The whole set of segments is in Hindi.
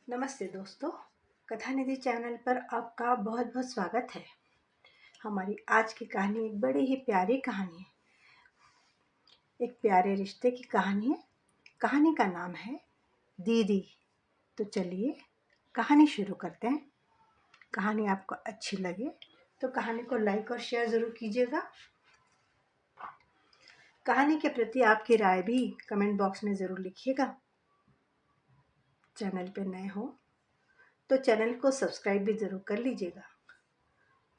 नमस्ते दोस्तों, कथा निधि चैनल पर आपका बहुत बहुत स्वागत है। हमारी आज की कहानी एक बड़ी ही प्यारी कहानी है। एक प्यारे रिश्ते की कहानी है। कहानी का नाम है दीदी। तो चलिए कहानी शुरू करते हैं। कहानी आपको अच्छी लगे तो कहानी को लाइक और शेयर ज़रूर कीजिएगा। कहानी के प्रति आपकी राय भी कमेंट बॉक्स में ज़रूर लिखिएगा। चैनल पे नए हो तो चैनल को सब्सक्राइब भी ज़रूर कर लीजिएगा।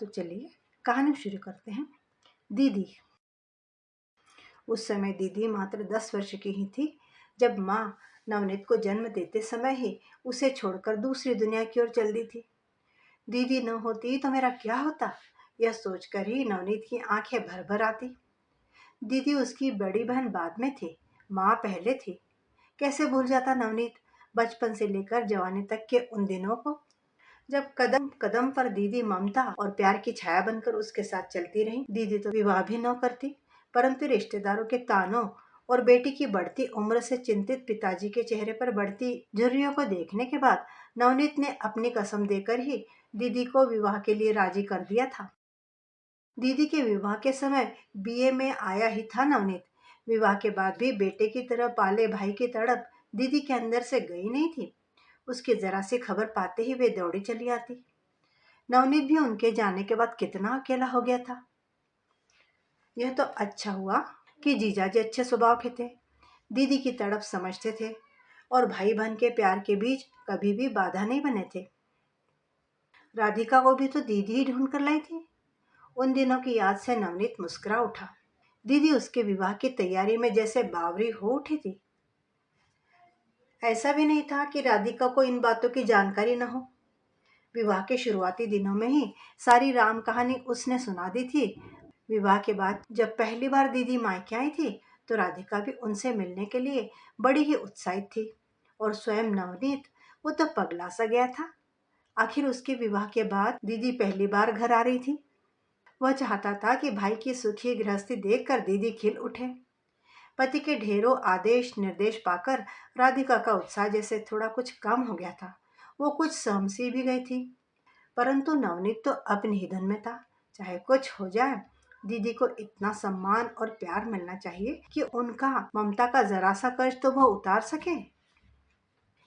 तो चलिए कहानी शुरू करते हैं। दीदी। उस समय दीदी मात्र 10 वर्ष की ही थी जब माँ नवनीत को जन्म देते समय ही उसे छोड़कर दूसरी दुनिया की ओर चल दी थी। दीदी न होती तो मेरा क्या होता, यह सोचकर ही नवनीत की आंखें भर भर आती। दीदी उसकी बड़ी बहन बाद में थी, माँ पहले थी। कैसे भूल जाता नवनीत बचपन से लेकर जवानी तक के उन दिनों को, जब कदम कदम पर दीदी ममता और प्यार की छाया बनकर उसके साथ चलती रही। दीदी तो विवाह भी न करती, परंतु रिश्तेदारों के तानों और बेटी की बढ़ती उम्र से चिंतित पिताजी के चेहरे पर बढ़ती झुर्रियों को देखने के बाद नवनीत ने अपनी कसम देकर ही दीदी को विवाह के लिए राजी कर दिया था। दीदी के विवाह के समय बीए में आया ही था नवनीत। विवाह के बाद भी बेटे की तरह पाले भाई की तड़प दीदी के अंदर से गई नहीं थी। उसकी जरा सी खबर पाते ही वे दौड़ी चली आती। नवनीत भी उनके जाने के बाद कितना अकेला हो गया था। यह तो अच्छा हुआ कि जीजाजी अच्छे स्वभाव के थे, दीदी की तड़प समझते थे और भाई बहन के प्यार के बीच कभी भी बाधा नहीं बने थे। राधिका को भी तो दीदी ही ढूंढ कर लाई थी। उन दिनों की याद से नवनीत मुस्कुरा उठा। दीदी उसके विवाह की तैयारी में जैसे बावरी हो उठी थी। ऐसा भी नहीं था कि राधिका को इन बातों की जानकारी न हो। विवाह के शुरुआती दिनों में ही सारी राम कहानी उसने सुना दी थी। विवाह के बाद जब पहली बार दीदी मायके आई थी तो राधिका भी उनसे मिलने के लिए बड़ी ही उत्साहित थी और स्वयं नवनीत वो तो पगला सा गया था। आखिर उसके विवाह के बाद दीदी पहली बार घर आ रही थी। वह चाहता था कि भाई की सुखी गृहस्थी देखकर दीदी खिल उठे। पति के ढेरों आदेश निर्देश पाकर राधिका का उत्साह जैसे थोड़ा कुछ कम हो गया था। वो कुछ सहमसी भी गई थी, परंतु नवनीत तो अपनी ही धुन में था। चाहे कुछ हो जाए, दीदी को इतना सम्मान और प्यार मिलना चाहिए कि उनका ममता का जरा सा कर्ज तो वह उतार सके।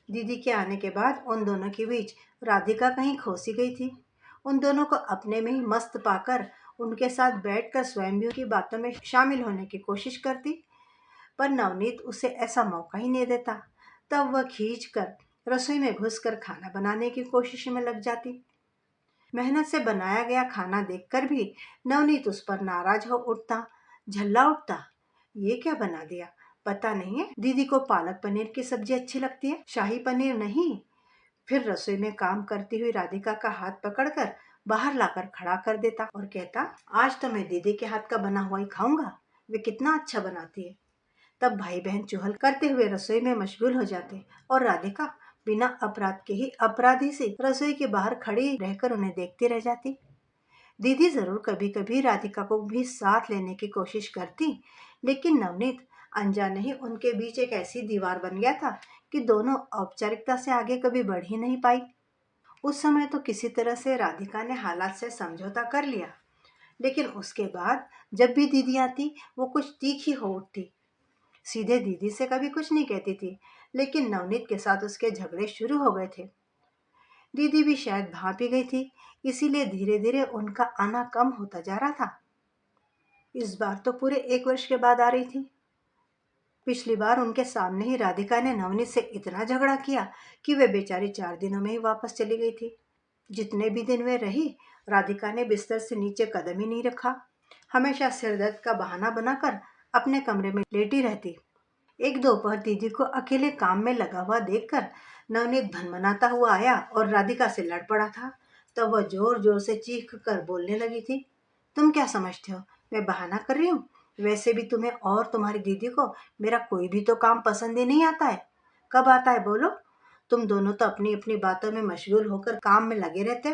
दीदी के आने के बाद उन दोनों के बीच राधिका कहीं खोसी गई थी। उन दोनों को अपने में ही मस्त पाकर उनके साथ बैठकर स्वयं भी उनकी बातों में शामिल होने की कोशिश करती, पर नवनीत उसे ऐसा मौका ही नहीं देता। तब वह खींच कर रसोई में घुसकर खाना बनाने की कोशिश में लग जाती। मेहनत से बनाया गया खाना देखकर भी नवनीत उस पर नाराज हो उठता, झल्ला उठता। ये क्या बना दिया, पता नहीं है दीदी को पालक पनीर की सब्जी अच्छी लगती है, शाही पनीर नहीं। फिर रसोई में काम करती हुई राधिका का हाथ पकड़कर बाहर लाकर खड़ा कर देता और कहता, आज तो मैं दीदी के हाथ का बना हुआ ही खाऊंगा, वे कितना अच्छा बनाती है। तब भाई बहन चुहल करते हुए रसोई में मशगूल हो जाते और राधिका बिना अपराध के ही अपराधी से रसोई के बाहर खड़ी रहकर उन्हें देखती रह जाती। दीदी जरूर कभी कभी राधिका को भी साथ लेने की कोशिश करती, लेकिन नवनीत अनजाने ही उनके बीच एक ऐसी दीवार बन गया था कि दोनों औपचारिकता से आगे कभी बढ़ ही नहीं पाई। उस समय तो किसी तरह से राधिका ने हालात से समझौता कर लिया, लेकिन उसके बाद जब भी दीदी आती वो कुछ तीखी हो उठती। सीधे दीदी से कभी कुछ नहीं कहती थी, लेकिन नवनीत के साथ उसके झगड़े शुरू हो गए थे। दीदी भी शायद भाप ही गई थी, इसीलिए धीरे धीरे उनका आना कम होता जा रहा था। इस बार तो पूरे 1 वर्ष के बाद आ रही थी। पिछली बार उनके सामने ही राधिका ने नवनीत से इतना झगड़ा किया कि वे बेचारी 4 दिनों में ही वापस चली गई थी। जितने भी दिन वे रही, राधिका ने बिस्तर से नीचे कदम ही नहीं रखा। हमेशा सिरदर्द का बहाना बनाकर अपने कमरे में लेटी रहती। एक दोपहर दीदी को अकेले काम में लगा हुआ देखकर नवनीत भनभनाता हुआ आया और राधिका से लड़ पड़ा था। तब वह जोर जोर से चीख कर बोलने लगी थी, तुम क्या समझते हो मैं बहाना कर रही हूँ? वैसे भी तुम्हें और तुम्हारी दीदी को मेरा कोई भी तो काम पसंद ही नहीं आता है। कब आता है बोलो? तुम दोनों तो अपनी अपनी बातों में मशगूल होकर काम में लगे रहते,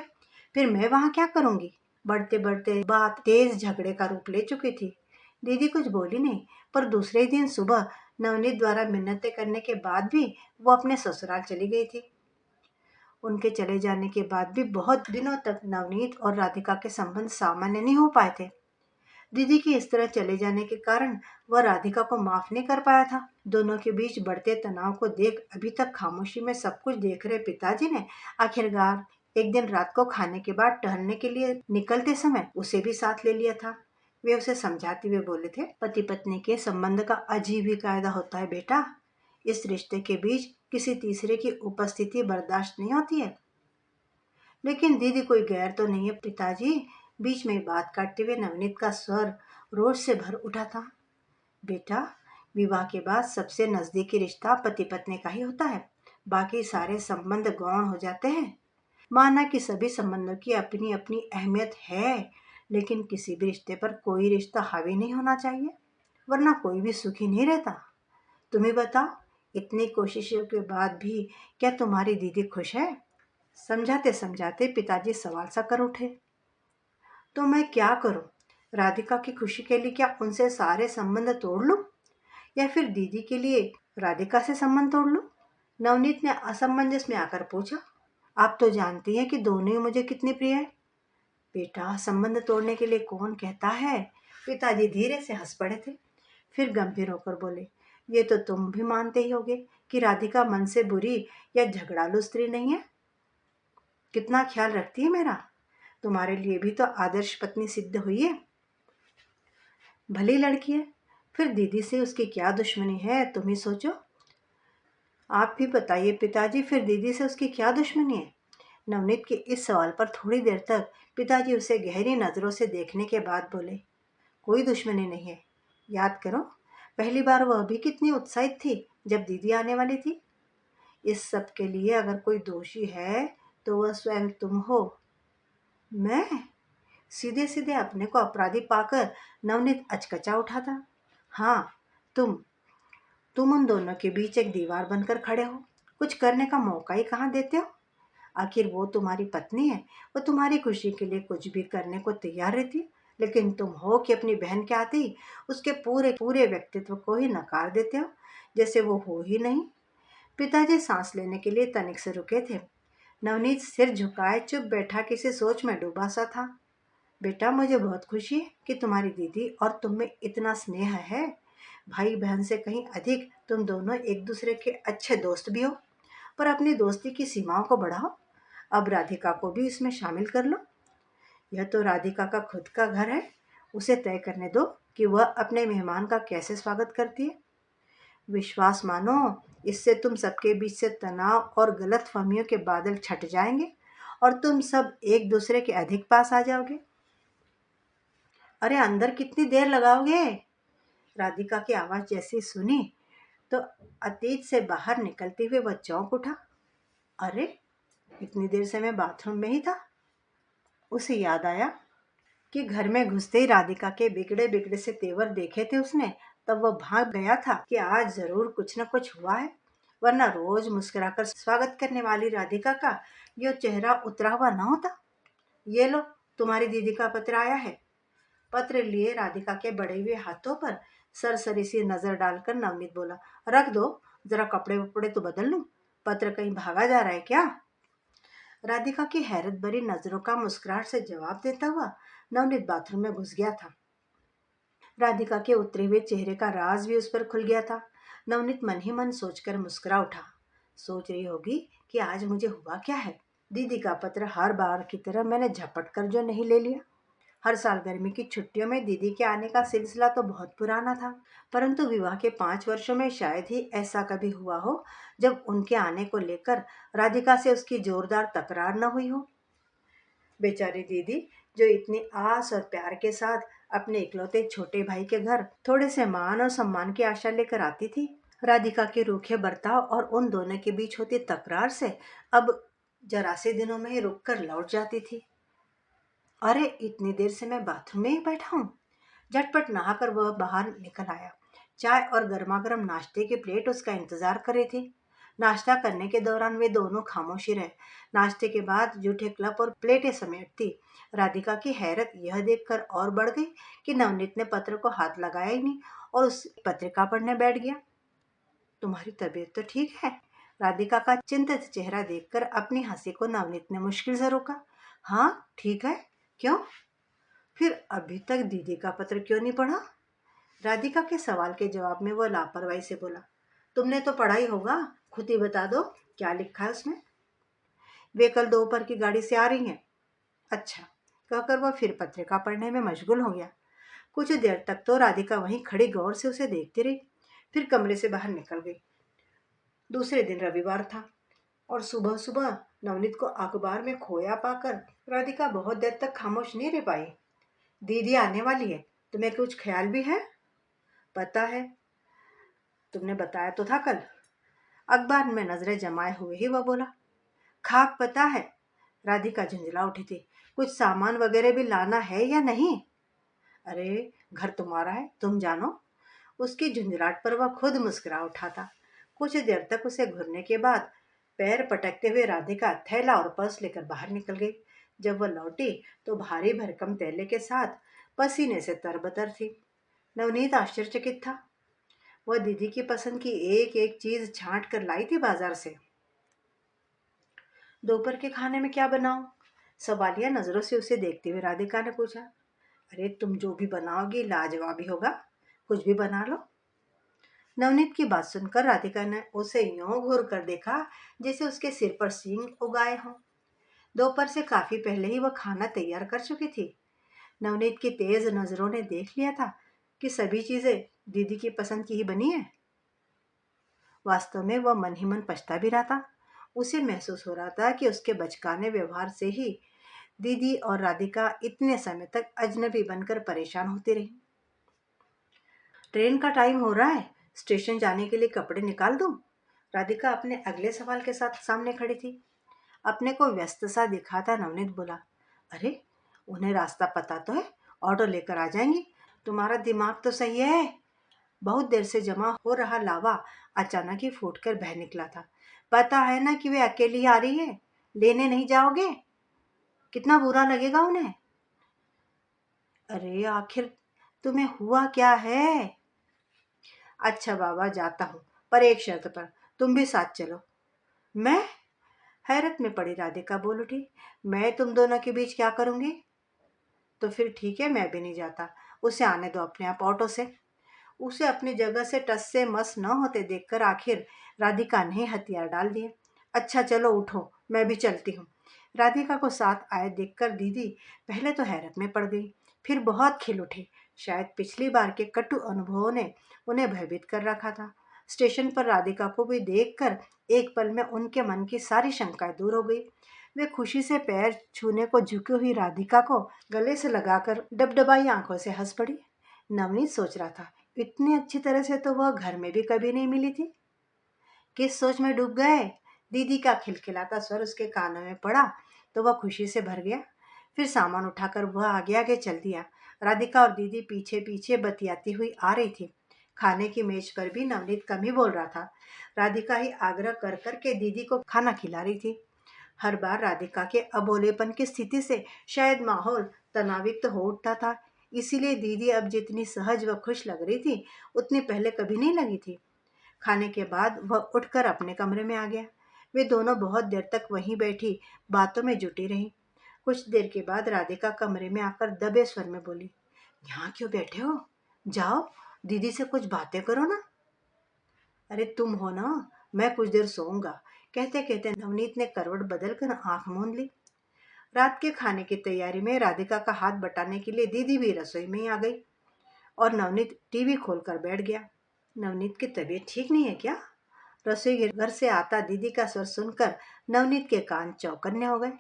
फिर मैं वहाँ क्या करूँगी? बढ़ते बढ़ते बात तेज झगड़े का रूप ले चुकी थी। दीदी कुछ बोली नहीं, पर दूसरे ही दिन सुबह नवनीत द्वारा मिन्नतें करने के बाद भी वो अपने ससुराल चली गई थी। उनके चले जाने के बाद भी बहुत दिनों तक नवनीत और राधिका के संबंध सामान्य नहीं हो पाए थे। दीदी के इस तरह चले जाने के कारण वह राधिका को माफ नहीं कर पाया था। दोनों के बीच बढ़ते तनाव को देख अभी तक खामोशी में सब कुछ देख रहे पिताजी ने आखिरकार एक दिन रात को खाने के बाद टहलने के लिए निकलते समय उसे भी साथ ले लिया था। वे उसे समझाते हुए बोले थे, पति पत्नी के संबंध का अजीब ही कायदा होता है बेटा। इस रिश्ते के बीच किसी तीसरे की उपस्थिति बर्दाश्त नहीं होती है। लेकिन दीदी कोई गैर तो नहीं है पिताजी। बीच में बात काटते हुए नवनीत का स्वर रोष से भर उठा था। बेटा, विवाह के बाद सबसे नजदीकी रिश्ता पति पत्नी का ही होता है। बाकी सारे संबंध गौण हो जाते हैं। माना कि सभी संबंधों की अपनी अपनी अहमियत है, लेकिन किसी भी रिश्ते पर कोई रिश्ता हावी नहीं होना चाहिए, वरना कोई भी सुखी नहीं रहता। तुम्हें बताओ, इतनी कोशिशों के बाद भी क्या तुम्हारी दीदी खुश है? समझाते समझाते पिताजी सवाल सा कर उठे। तो मैं क्या करूं? राधिका की खुशी के लिए क्या उनसे सारे संबंध तोड़ लूं, या फिर दीदी के लिए राधिका से संबंध तोड़ लूं? नवनीत ने असमंजस में आकर पूछा। आप तो जानती हैं कि दोनों ही मुझे कितनी प्रिय है। बेटा, संबंध तोड़ने के लिए कौन कहता है? पिताजी धीरे से हंस पड़े थे। फिर गंभीर होकर बोले, ये तो तुम भी मानते ही होगे कि राधिका मन से बुरी या झगड़ालू स्त्री नहीं है। कितना ख्याल रखती है मेरा। तुम्हारे लिए भी तो आदर्श पत्नी सिद्ध हुई है। भली लड़की है, फिर दीदी से उसकी क्या दुश्मनी है, तुम ही सोचो। आप भी बताइए पिताजी, फिर दीदी से उसकी क्या दुश्मनी है? नवनीत के इस सवाल पर थोड़ी देर तक पिताजी उसे गहरी नजरों से देखने के बाद बोले, कोई दुश्मनी नहीं है। याद करो, पहली बार वह भी कितनी उत्साहित थी जब दीदी आने वाली थी। इस सब के लिए अगर कोई दोषी है तो वह स्वयं तुम हो। मैं? सीधे सीधे अपने को अपराधी पाकर नवनीत अचकचा उठा था। हाँ, तुम तुम उन दोनों के बीच एक दीवार बनकर खड़े हो। कुछ करने का मौका ही कहाँ देते हो। आखिर वो तुम्हारी पत्नी है, वो तुम्हारी खुशी के लिए कुछ भी करने को तैयार रहती है। लेकिन तुम हो कि अपनी बहन के आते ही उसके पूरे पूरे व्यक्तित्व को ही नकार देते हो, जैसे वो हो ही नहीं। पिताजी सांस लेने के लिए तनिक से रुके थे। नवनीत सिर झुकाए चुप बैठा किसी सोच में डूबा सा था। बेटा, मुझे बहुत खुशी है कि तुम्हारी दीदी और तुम में इतना स्नेह है। भाई बहन से कहीं अधिक तुम दोनों एक दूसरे के अच्छे दोस्त भी हो। पर अपनी दोस्ती की सीमाओं को बढ़ाओ। अब राधिका को भी इसमें शामिल कर लो। यह तो राधिका का खुद का घर है। उसे तय करने दो कि वह अपने मेहमान का कैसे स्वागत करती है। विश्वास मानो, इससे तुम सबके बीच से तनाव और गलतफहमियों के बादल छट जाएंगे और तुम सब एक दूसरे के अधिक पास आ जाओगे। अरे, अंदर कितनी देर लगाओगे? राधिका की आवाज जैसी सुनी तो अतीत से बाहर निकलते हुए वह चौंक उठा। अरे, इतनी देर से मैं बाथरूम में ही था। उसे याद आया कि घर में घुसते ही राधिका के बिगड़े बिगड़े से तेवर देखे थे उसने। तब वह भाग गया था कि आज जरूर कुछ न कुछ हुआ है, वरना रोज मुस्कुराकर स्वागत करने वाली राधिका का यह चेहरा उतरा हुआ न होता। ये लो, तुम्हारी दीदी का पत्र आया है। पत्र लिए राधिका के बढ़े हुए हाथों पर सरसरी सी नजर डालकर नवनीत बोला, रख दो, जरा कपड़े वपड़े तो बदल लूं। पत्र कहीं भागा जा रहा है क्या? राधिका की हैरत भरी नजरों का मुस्कुराहट से जवाब देता हुआ नवनीत बाथरूम में घुस गया था। राधिका के उतरे हुए चेहरे का राज भी उस पर खुल गया था। नवनीत मन ही मन सोचकर मुस्कुरा उठा। सोच रही होगी कि आज मुझे हुआ क्या है। दीदी का पत्र हर बार की तरह मैंने झपट कर जो नहीं ले लिया। हर साल गर्मी की छुट्टियों में दीदी के आने का सिलसिला तो बहुत पुराना था, परंतु विवाह के 5 वर्षों में शायद ही ऐसा कभी हुआ हो जब उनके आने को लेकर राधिका से उसकी जोरदार तकरार न हुई हो। बेचारी दीदी, जो इतनी आस और प्यार के साथ अपने इकलौते छोटे भाई के घर थोड़े से मान और सम्मान की आशा लेकर आती थी, राधिका के रूखे बर्ताव और उन दोनों के बीच होती तकरार से अब जरा से दिनों में ही रुक कर लौट जाती थी। अरे, इतनी देर से मैं बाथरूम में ही बैठा हूँ। झटपट नहाकर वह बाहर निकल आया। चाय और गर्मा गर्म नाश्ते की प्लेट उसका इंतजार कर रही थी। नाश्ता करने के दौरान वे दोनों खामोशी रहे। नाश्ते के बाद जूठे क्लब और प्लेटें समेटती राधिका की हैरत यह देखकर और बढ़ गई कि नवनीत ने पत्र को हाथ लगाया ही नहीं और उस पत्रिका पढ़ने बैठ गया। तुम्हारी तबीयत तो ठीक है? राधिका का चिंतित चेहरा देखकर अपनी हंसी को नवनीत ने मुश्किल से रोका। हाँ ठीक है, क्यों? फिर अभी तक दीदी का पत्र क्यों नहीं पढ़ा? राधिका के सवाल के जवाब में वह लापरवाही से बोला। तुमने तो पढ़ा ही होगा, खुद ही बता दो क्या लिखा है उसमें। वे कल दोपहर की गाड़ी से आ रही हैं। अच्छा, कहकर वह फिर पत्रिका पढ़ने में मशगूल हो गया। कुछ देर तक तो राधिका वहीं खड़ी गौर से उसे देखती रही, फिर कमरे से बाहर निकल गई। दूसरे दिन रविवार था और सुबह सुबह नवनीत को अखबार में खोया पाकर राधिका बहुत देर तक खामोश नहीं रह पाई। दीदी आने वाली है, तुम्हें कुछ ख्याल भी है? पता है, तुमने बताया तो था कल। अखबार में नजरें जमाए हुए ही वह बोला। खाक पता है, राधिका झुंझला उठी थी। कुछ सामान वगैरह भी लाना है या नहीं? अरे घर तुम्हारा है, तुम जानो। उसकी झुंझलाहट पर वह खुद मुस्कुरा उठा था। कुछ देर तक उसे घूरने के बाद पैर पटकते हुए राधिका थैला और पर्स लेकर बाहर निकल गई। जब वह लौटी तो भारी भरकम थैले के साथ पसीने से तरबतर थी। नवनीत आश्चर्यचकित था। वह दीदी की पसंद की एक एक चीज छांट कर लाई थी बाजार से। दोपहर के खाने में क्या बनाऊं? सवालिया नजरों से उसे देखते हुए राधिका ने पूछा। अरे तुम जो भी बनाओगी लाजवाब ही होगा, कुछ भी बना लो। नवनीत की बात सुनकर राधिका ने उसे यूं घूर कर देखा जैसे उसके सिर पर सींग उगाए हों। दोपहर से काफी पहले ही वह खाना तैयार कर चुकी थी। नवनीत की तेज नजरों ने देख लिया था कि सभी चीजें दीदी की पसंद की ही बनी है। वास्तव में वह मन ही मन पछता भी रहा था। उसे महसूस हो रहा था कि उसके बचकाने व्यवहार से ही दीदी और राधिका इतने समय तक अजनबी बनकर परेशान होती रही। ट्रेन का टाइम हो रहा है, स्टेशन जाने के लिए कपड़े निकाल दूं? राधिका अपने अगले सवाल के साथ सामने खड़ी थी। अपने को व्यस्त सा दिखाता नवनीत बोला। अरे उन्हें रास्ता पता तो है, ऑटो लेकर आ जाएंगी। तुम्हारा दिमाग तो सही है। बहुत देर से जमा हो रहा लावा अचानक ही फूटकर बह निकला था। पता है ना कि वे अकेली ही आ रही है, लेने नहीं जाओगे? कितना बुरा लगेगा उन्हें। अरे आखिर तुम्हें हुआ क्या है? अच्छा बाबा जाता हूँ, पर एक शर्त पर, तुम भी साथ चलो। मैं? हैरत में पड़ी राधिका बोल उठी। मैं तुम दोनों के बीच क्या करूंगी? तो फिर ठीक है, मैं भी नहीं जाता। उसे आने दो अपने आप ऑटो से। उसे अपनी जगह से टस से मस न होते देखकर आखिर राधिका ने हथियार डाल दिए। अच्छा चलो उठो, मैं भी चलती हूँ। राधिका को साथ आए देखकर दीदी पहले तो हैरत में पड़ गई, फिर बहुत खिल उठी। शायद पिछली बार के कटु अनुभवों ने उन्हें भयभीत कर रखा था। स्टेशन पर राधिका को भी देखकर एक पल में उनके मन की सारी शंकाएं दूर हो गई। वे खुशी से पैर छूने को झुकी हुई राधिका को गले से लगाकर डबडबाई आंखों से हंस पड़ी। नवनीत सोच रहा था, इतनी अच्छी तरह से तो वह घर में भी कभी नहीं मिली थी। किस सोच में डूब गए? दीदी का खिलखिलाता स्वर उसके कानों में पड़ा तो वह खुशी से भर गया। फिर सामान उठाकर वह आगे आगे चल दिया। राधिका और दीदी पीछे पीछे बतियाती हुई आ रही थी। खाने की मेज पर भी नवनीत कम ही बोल रहा था। राधिका ही आग्रह कर कर के दीदी को खाना खिला रही थी। हर बार राधिका के अबोलेपन की स्थिति से शायद माहौल तनावयुक्त हो उठता था। इसीलिए दीदी अब जितनी सहज व खुश लग रही थी उतनी पहले कभी नहीं लगी थी। खाने के बाद वह उठकर अपने कमरे में आ गया। वे दोनों बहुत देर तक वहीं बैठी बातों में जुटी रहीं। कुछ देर के बाद राधिका कमरे में आकर दबे स्वर में बोली। यहाँ क्यों बैठे हो? जाओ, दीदी से कुछ बातें करो ना। अरे तुम हो ना, मैं कुछ देर सोऊंगा। कहते कहते नवनीत ने करवट बदल कर आंख मूंद ली। रात के खाने की तैयारी में राधिका का हाथ बटाने के लिए दीदी भी रसोई में ही आ गई और नवनीत टीवी खोलकर बैठ गया। नवनीत की तबीयत ठीक नहीं है क्या? रसोई घर से आता दीदी का स्वर सुनकर नवनीत के कान चौकन्ने हो गए।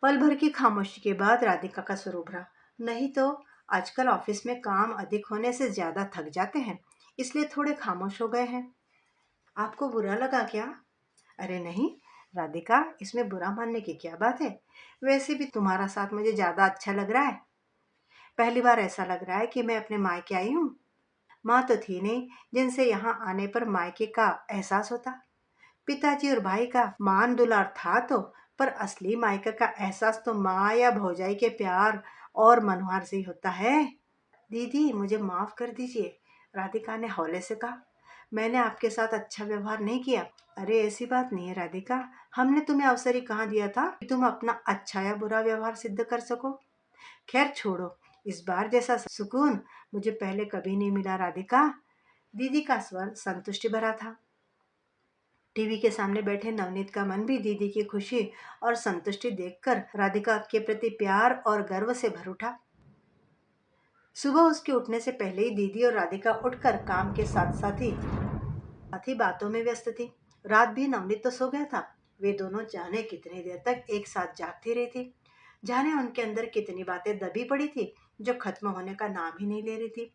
पल भर की खामोशी के बाद राधिका का स्वर उभरा। नहीं तो आजकल ऑफिस में काम अधिक होने से ज्यादा थक जाते हैं, इसलिए थोड़े खामोश हो गए हैं। आपको बुरा लगा क्या? अरे नहीं राधिका, इसमें बुरा मानने की क्या बात है? वैसे भी तुम्हारा साथ मुझे ज्यादा अच्छा लग रहा है। पहली बार ऐसा लग रहा है कि मैं अपने मायके आई हूँ। माँ तो थी नहीं जिनसे यहाँ आने पर मायके का एहसास होता। पिताजी और भाई का मान दुलार था तो, पर असली मायके का एहसास तो माँ या भौजाई के प्यार और मनुहार से ही होता है। दीदी मुझे माफ कर दीजिए, राधिका ने हौले से कहा। मैंने आपके साथ अच्छा व्यवहार नहीं किया। अरे ऐसी बात नहीं है राधिका, हमने तुम्हें अवसर ही कहाँ दिया था कि तुम अपना अच्छा या बुरा व्यवहार सिद्ध कर सको। खैर छोड़ो, इस बार जैसा सुकून मुझे पहले कभी नहीं मिला राधिका। दीदी का स्वर संतुष्टि भरा था। टीवी के सामने बैठे नवनीत का मन भी दीदी की खुशी और संतुष्टि देखकर राधिका के प्रति प्यार और गर्व से भर उठा। सुबह उसके उठने से पहले ही दीदी और राधिका उठकर काम के साथ ही बातों में व्यस्त थी। रात भी नवनीत तो सो गया था। वे दोनों जाने कितनी देर तक एक साथ जागती रही थी। जाने उनके अंदर कितनी बातें दबी पड़ी थी जो खत्म होने का नाम ही नहीं ले रही थी।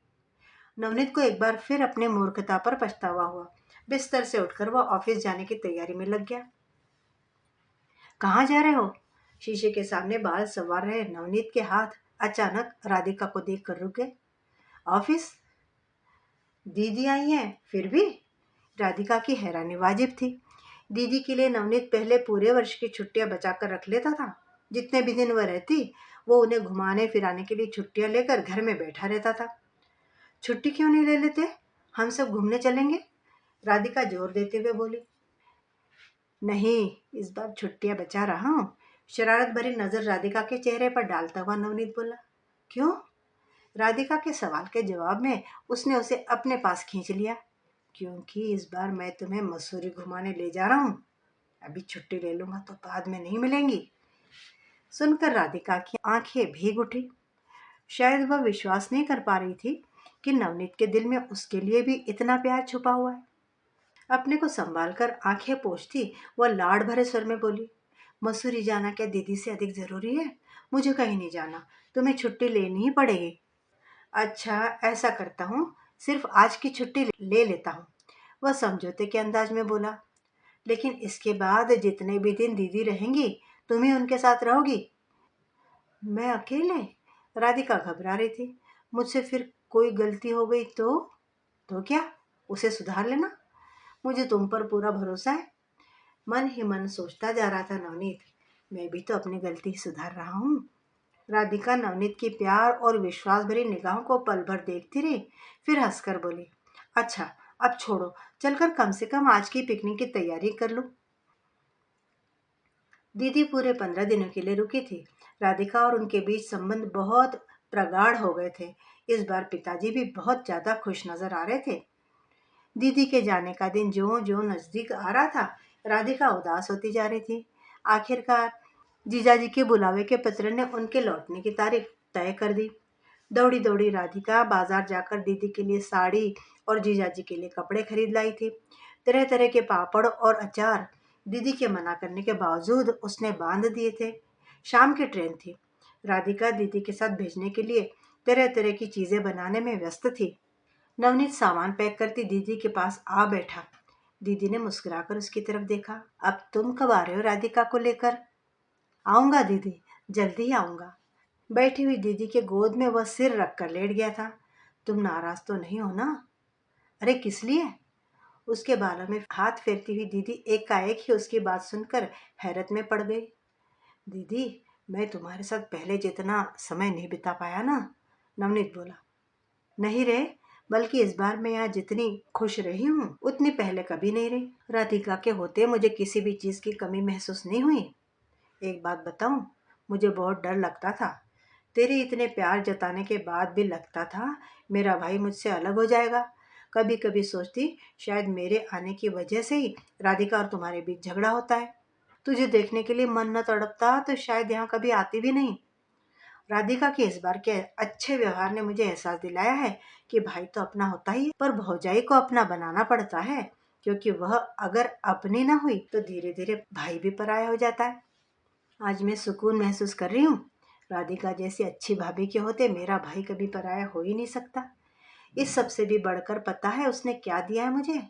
नवनीत को एक बार फिर अपने मूर्खता पर पछतावा हुआ। बिस्तर से उठकर वह ऑफिस जाने की तैयारी में लग गया। कहाँ जा रहे हो? शीशे के सामने बाल संवार रहे नवनीत के हाथ अचानक राधिका को देखकर रुक गए। ऑफिस? दीदी आई हैं फिर भी? राधिका की हैरानी वाजिब थी। दीदी के लिए नवनीत पहले पूरे वर्ष की छुट्टियां बचाकर रख लेता था। जितने भी दिन वह रहती, वो उन्हें घुमाने फिराने के लिए छुट्टियां लेकर घर में बैठा रहता था। छुट्टी क्यों नहीं ले लेते? हम सब घूमने चलेंगे, राधिका जोर देते हुए बोली। नहीं, इस बार छुट्टियां बचा रहा हूँ। शरारत भरी नजर राधिका के चेहरे पर डालता हुआ नवनीत बोला। क्यों? राधिका के सवाल के जवाब में उसने उसे अपने पास खींच लिया। क्योंकि इस बार मैं तुम्हें मसूरी घुमाने ले जा रहा हूँ। अभी छुट्टी ले लूंगा तो बाद में नहीं मिलेंगी। सुनकर राधिका की आंखें भीग उठी। शायद वह विश्वास नहीं कर पा रही थी कि नवनीत के दिल में उसके लिए भी इतना प्यार छुपा हुआ है। अपने को संभाल कर आंखें पोंछती वह लाड़ भरे स्वर में बोली। मसूरी जाना क्या दीदी से अधिक जरूरी है? मुझे कहीं नहीं जाना, तुम्हें छुट्टी लेनी ही पड़ेगी। अच्छा ऐसा करता हूँ, सिर्फ आज की छुट्टी ले लेता हूँ, वह समझौते के अंदाज में बोला। लेकिन इसके बाद जितने भी दिन दीदी रहेंगी तुम ही उनके साथ रहोगी? मैं अकेले? राधिका घबरा रही थी। मुझसे फिर कोई गलती हो गई तो क्या? उसे सुधार लेना। मुझे तुम पर पूरा भरोसा है। मन ही मन सोचता जा रहा था नवनीत। मैं भी तो अपनी गलती सुधार रहा हूँ। राधिका नवनीत की प्यार और विश्वास भरी निगाहों को पल भर देखती रही, फिर हंसकर बोली। अच्छा अब छोड़ो, चलकर कम से कम आज की पिकनिक की तैयारी कर लो। दीदी पूरे 15 दिनों के लिए रुकी थी। राधिका और उनके बीच संबंध बहुत प्रगाढ़ हो गए थे। इस बार पिताजी भी बहुत ज्यादा खुश नजर आ रहे थे। दीदी के जाने का दिन जो जो नजदीक आ रहा था, राधिका उदास होती जा रही थी। आखिरकार जीजाजी के बुलावे के पत्र ने उनके लौटने की तारीख तय कर दी। दौड़ी दौड़ी राधिका बाजार जाकर दीदी के लिए साड़ी और जीजाजी के लिए कपड़े खरीद लाई थी। तरह तरह के पापड़ और अचार दीदी के मना करने के बावजूद उसने बांध दिए थे। शाम की ट्रेन थी। राधिका दीदी के साथ भेजने के लिए तरह तरह की चीजें बनाने में व्यस्त थी। नवनीत सामान पैक करती दीदी के पास आ बैठा। दीदी ने मुस्कुराकर उसकी तरफ देखा। अब तुम कब आ रहे हो राधिका को लेकर? आऊंगा दीदी, जल्दी ही आऊंगा। बैठी हुई दीदी के गोद में वह सिर रखकर लेट गया था। तुम नाराज तो नहीं हो ना? अरे किस लिए? उसके बालों में हाथ फेरती हुई दीदी एकाएक ही उसकी बात सुनकर हैरत में पड़ गई। दीदी, मैं तुम्हारे साथ पहले जितना समय नहीं बिता पाया ना, नवनीत बोला। नहीं रे, बल्कि इस बार मैं यहाँ जितनी खुश रही हूँ उतनी पहले कभी नहीं रही। राधिका के होते मुझे किसी भी चीज की कमी महसूस नहीं हुई। एक बात बताऊं, मुझे बहुत डर लगता था। तेरे इतने प्यार जताने के बाद भी लगता था मेरा भाई मुझसे अलग हो जाएगा। कभी कभी सोचती शायद मेरे आने की वजह से ही राधिका और तुम्हारे बीच झगड़ा होता है। तुझे देखने के लिए मन न तड़पता तो शायद यहाँ कभी आती भी नहीं। राधिका के इस बार के अच्छे व्यवहार ने मुझे एहसास दिलाया है कि भाई तो अपना होता ही है, पर भौजाई को अपना बनाना पड़ता है, क्योंकि वह अगर अपनी ना हुई तो धीरे धीरे भाई भी पराया हो जाता है। आज मैं सुकून महसूस कर रही हूँ। राधिका जैसी अच्छी भाभी के होते मेरा भाई कभी पराया हो ही नहीं सकता। इस सबसे भी बढ़कर पता है उसने क्या दिया है मुझे?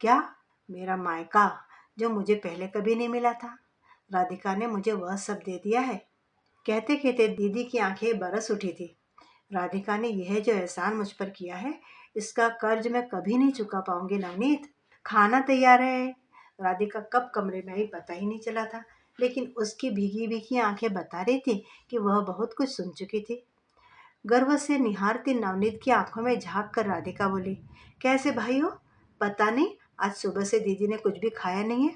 क्या? मेरा मायका, जो मुझे पहले कभी नहीं मिला था। राधिका ने मुझे वह सब दे दिया है। कहते कहते दीदी की आंखें बरस उठी थी। राधिका ने यह जो एहसान मुझ पर किया है, इसका कर्ज मैं कभी नहीं चुका पाऊंगी नवनीत। खाना तैयार है। राधिका कब कमरे में आई पता ही नहीं चला था, लेकिन उसकी भीगी भीगी आंखें बता रही थी कि वह बहुत कुछ सुन चुकी थी। गर्व से निहारती नवनीत की आंखों में झांक कर राधिका बोली। कैसे भाई हो? पता नहीं आज सुबह से दीदी ने कुछ भी खाया नहीं है।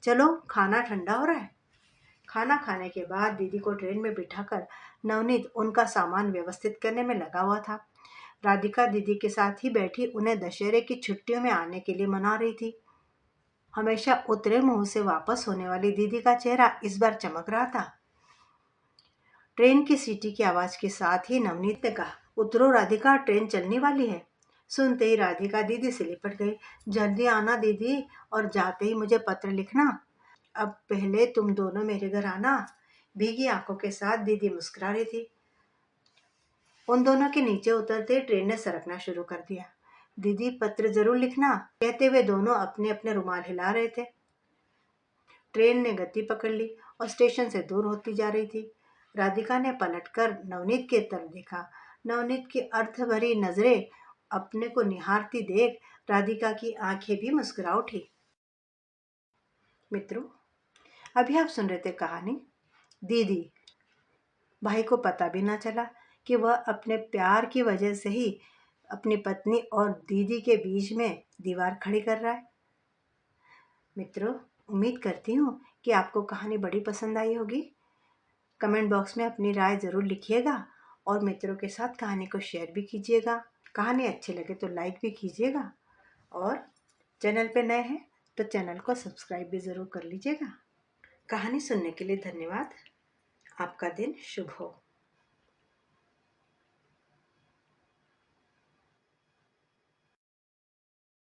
चलो खाना ठंडा हो रहा है। खाना खाने के बाद दीदी को ट्रेन में बिठाकर नवनीत उनका सामान व्यवस्थित करने में लगा हुआ था। राधिका दीदी के साथ ही बैठी उन्हें दशहरे की छुट्टियों में आने के लिए मना रही थी। हमेशा उतरे मुंह से वापस होने वाली दीदी का चेहरा इस बार चमक रहा था। ट्रेन की सीटी की आवाज के साथ ही नवनीत ने कहा, उतरो राधिका, ट्रेन चलने वाली है। सुनते ही राधिका दीदी से लिपट गई। जल्दी आना दीदी, और जाते ही मुझे पत्र लिखना। अब पहले तुम दोनों मेरे घर आना। भीगी आंखों के साथ दीदी मुस्कुरा रही थी। उन दोनों के नीचे उतरते ट्रेन ने सरकना शुरू कर दिया। दीदी पत्र जरूर लिखना, कहते हुए दोनों अपने अपने रुमाल हिला रहे थे। ट्रेन ने गति पकड़ ली और स्टेशन से दूर होती जा रही थी। राधिका ने पलटकर नवनीत की तरफ देखा। नवनीत की अर्थ भरी नजरें अपने को निहारती देख राधिका की आंखें भी मुस्कुरा उठी। मित्रों, अभी आप सुन रहे थे कहानी दीदी। भाई को पता भी ना चला कि वह अपने प्यार की वजह से ही अपनी पत्नी और दीदी के बीच में दीवार खड़ी कर रहा है। मित्रों, उम्मीद करती हूँ कि आपको कहानी बड़ी पसंद आई होगी। कमेंट बॉक्स में अपनी राय ज़रूर लिखिएगा और मित्रों के साथ कहानी को शेयर भी कीजिएगा। कहानी अच्छी लगे तो लाइक भी कीजिएगा और चैनल पे नए हैं तो चैनल को सब्सक्राइब भी ज़रूर कर लीजिएगा। कहानी सुनने के लिए धन्यवाद। आपका दिन शुभ हो।